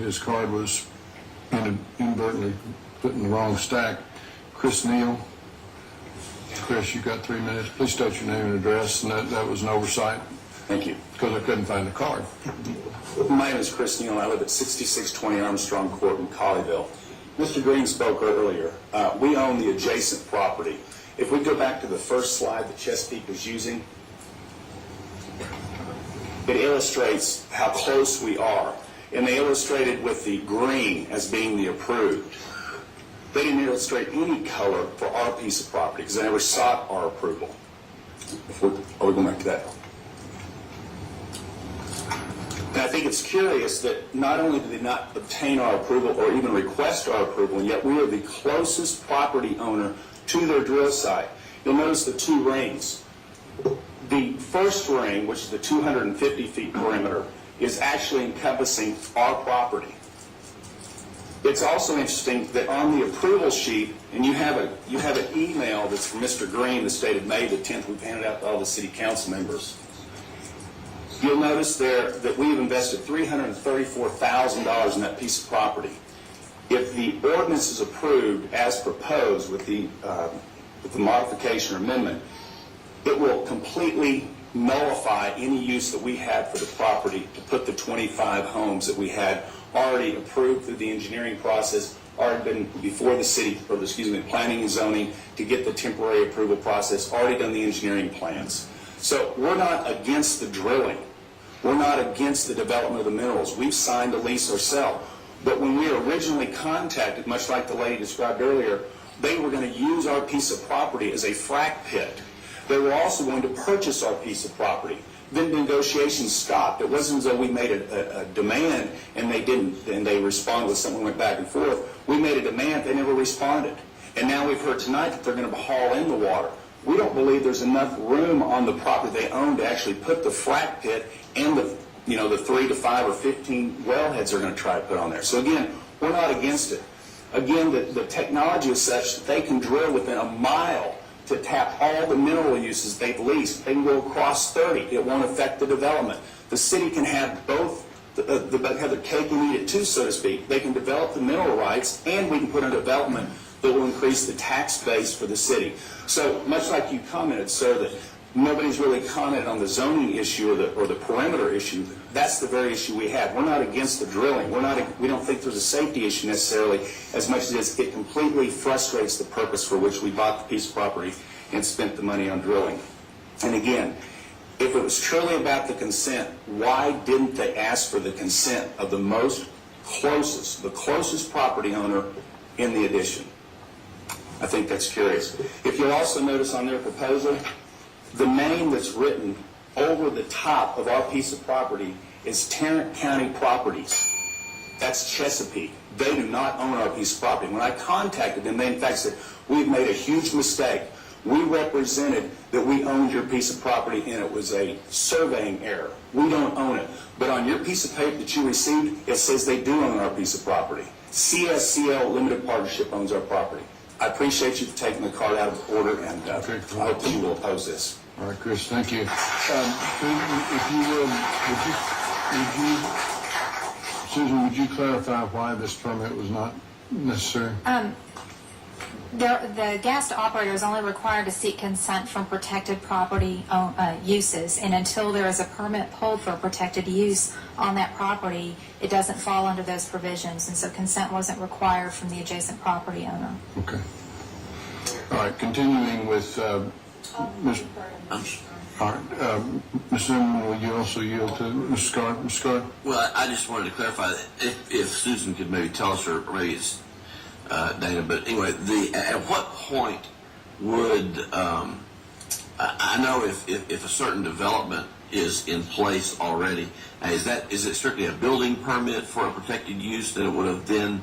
his card was inadvertently put in the wrong stack. Chris Neal. Chris, you got 3 minutes. Please state your name and address, and that was an oversight. Thank you. Because I couldn't find the card. My name is Chris Neal. I live at 6620 Armstrong Court in Colleyville. Mr. Green spoke earlier. We own the adjacent property. If we go back to the first slide that Chesapeake was using, it illustrates how close we are. And they illustrated with the green as being the approved. They didn't illustrate any color for our piece of property because they never sought our approval. Are we going back to that? And I think it's curious that not only did they not obtain our approval or even request our approval, and yet we are the closest property owner to their drill site. You'll notice the two rings. The first ring, which is the 250 feet perimeter, is actually encompassing our property. It's also interesting that on the approval sheet, and you have an email that's from Mr. Green that's dated May the 10th. We've handed out to all the city council members. You'll notice there that we've invested $334,000 in that piece of property. If the ordinance is approved as proposed with the modification or amendment, it will completely nullify any use that we had for the property to put the 25 homes that we had already approved through the engineering process, already been before the city, or excuse me, planning and zoning to get the temporary approval process, already done the engineering plans. So we're not against the drilling. We're not against the development of the minerals. We've signed a lease ourselves. But when we were originally contacted, much like the lady described earlier, they were going to use our piece of property as a frack pit. They were also going to purchase our piece of property. Then negotiations stopped. It wasn't as though we made a demand and they didn't, and they responded with something, went back and forth. We made a demand, they never responded. And now we've heard tonight that they're going to haul in the water. We don't believe there's enough room on the property they own to actually put the frack pit and the 3 to 5 or 15 wellheads they're going to try to put on there. So again, we're not against it. Again, the technology is such that they can drill within a mile to tap all the mineral uses they've leased. They can go across 30. It won't affect the development. The city can have both, have their cake and eat it too, so to speak. They can develop the mineral rights, and we can put a development that will increase the tax base for the city. So much like you commented, sir, that nobody's really commented on the zoning issue or the perimeter issue. That's the very issue we have. We're not against the drilling. We don't think there's a safety issue necessarily as much as it completely frustrates the purpose for which we bought the piece of property and spent the money on drilling. And again, if it was truly about the consent, why didn't they ask for the consent of the closest property owner in the addition? I think that's curious. If you'll also notice on their proposal, the name that's written over the top of our piece of property is Tarrant County Properties. That's Chesapeake. They do not own our piece of property. When I contacted them, they in fact said, we've made a huge mistake. We represented that we owned your piece of property and it was a surveying error. We don't own it. But on your piece of paper that you received, it says they do own our piece of property. CSCL Limited Partnership owns our property. I appreciate you for taking the card out of order, and I hope that you will oppose this. All right, Chris, thank you. If you would, Susan, would you clarify why this permit was not necessary? The gas operator is only required to seek consent from protected property uses, and until there is a permit pulled for protected use on that property, it doesn't fall under those provisions, and so consent wasn't required from the adjacent property owner. Okay. All right, continuing with Ms. All right, Ms. Zimmerman, will you also yield to Ms. Scott? Ms. Scott? Well, I just wanted to clarify that if Susan could maybe tell us, or maybe it's Dana, but anyway, at what point would I know if a certain development is in place already, is it strictly a building permit for a protected use that it would have then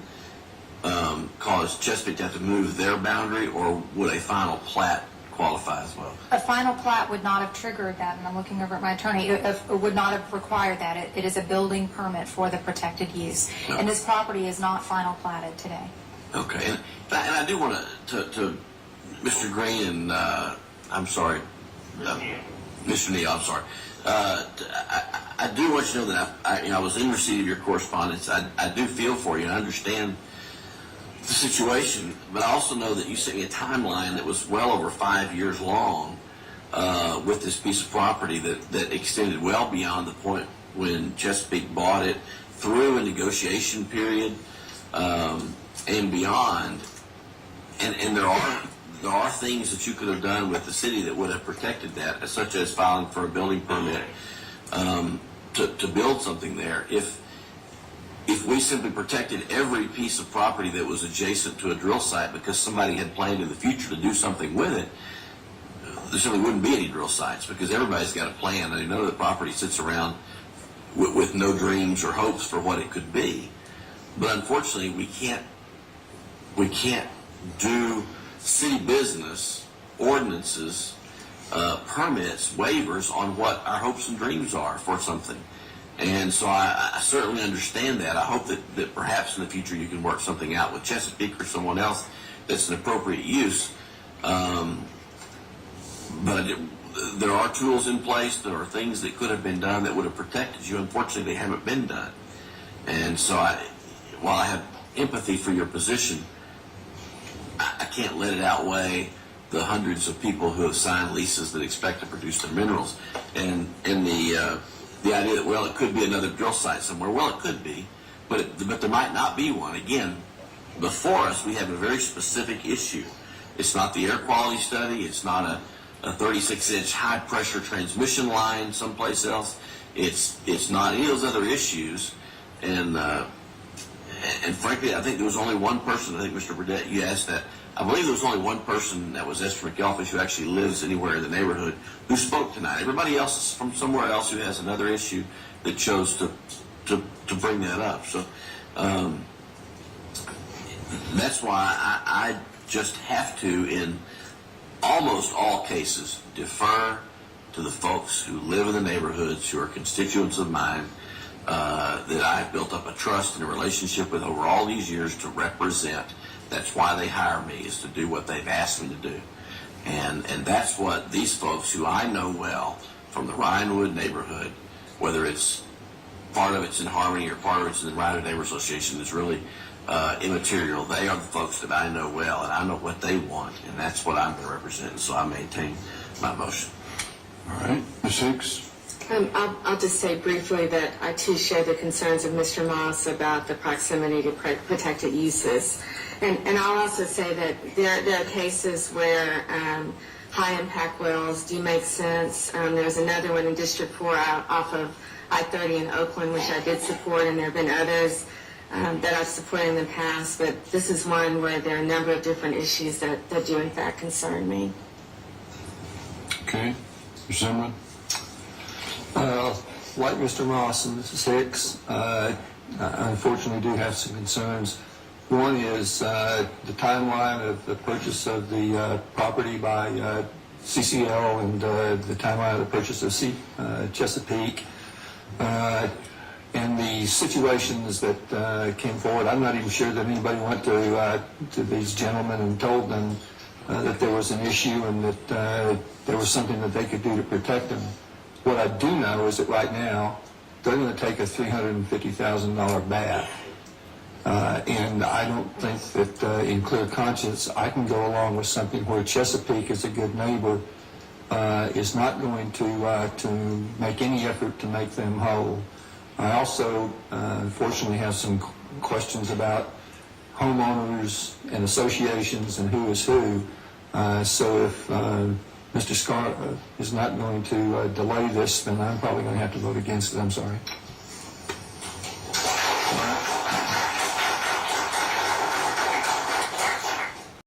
caused Chesapeake to have to move their boundary, or would a final plat qualify as well? A final plat would not have triggered that, and I'm looking over at my attorney. It would not have required that. It is a building permit for the protected use, and this property is not final platted today. Okay, and I do want to Mr. Green and I'm sorry, Mr. Neal, I'm sorry. I do want you to know that I was in receipt of your correspondence. I do feel for you and I understand the situation, but I also know that you sent me a timeline that was well over 5 years long with this piece of property that extended well beyond the point when Chesapeake bought it, through a negotiation period and beyond. And there are things that you could have done with the city that would have protected that, such as filing for a building permit to build something there. If we simply protected every piece of property that was adjacent to a drill site because somebody had planned in the future to do something with it, there simply wouldn't be any drill sites because everybody's got a plan. And none of the property sits around with no dreams or hopes for what it could be. But unfortunately, we can't do city business, ordinances, permits, waivers on what our hopes and dreams are for something. And so I certainly understand that. I hope that perhaps in the future you can work something out with Chesapeake or someone else that's an appropriate use. But there are tools in place. There are things that could have been done that would have protected you. Unfortunately, they haven't been done. And so while I have empathy for your position, I can't let it outweigh the hundreds of people who have signed leases that expect to produce their minerals. And the idea that, well, it could be another drill site somewhere. Well, it could be, but there might not be one. Again, before us, we have a very specific issue. It's not the air quality study. It's not a 36-inch high-pressure transmission line someplace else. It's not any of those other issues. And frankly, I think there was only one person, I think, Mr. Burdett, you asked that. I believe there was only one person, that was Esther McElfish, who actually lives anywhere in the neighborhood, who spoke tonight. Everybody else is from somewhere else who has another issue that chose to bring that up. So that's why I just have to, in almost all cases, defer to the folks who live in the neighborhoods, who are constituents of mine, that I've built up a trust and a relationship with over all these years to represent. That's why they hire me, is to do what they've asked me to do. And that's what these folks who I know well from the Ryanwood neighborhood, whether it's part of it's in Harmony or part of it's in the Ryanwood Neighborhood Association, is really immaterial. They are the folks that I know well, and I know what they want, and that's what I'm going to represent. And so I maintain my motion. All right, Ms. Hicks? I'll just say briefly that I too share the concerns of Mr. Moss about the proximity to protected uses. And I'll also say that there are cases where high-impact wells do make sense. There's another one in District 4 off of I-30 in Oakland, which I did support, and there have been others that I've supported in the past. But this is one where there are a number of different issues that do in fact concern me. Okay. Mr. Zimmerman? Like Mr. Moss and Mrs. Hicks, I unfortunately do have some concerns. One is the timeline of the purchase of the property by CCL and the timeline of the purchase of Chesapeake. And the situations that came forward. I'm not even sure that anybody went to these gentlemen and told them that there was an issue and that there was something that they could do to protect them. What I do know is that right now they're going to take a $350,000 bath. And I don't think that in clear conscience I can go along with something where Chesapeake, as a good neighbor, is not going to make any effort to make them whole. I also, unfortunately, have some questions about homeowners and associations and who is who. So if Mr. Scar is not going to delay this, then I'm probably going to have to vote against it. I'm sorry.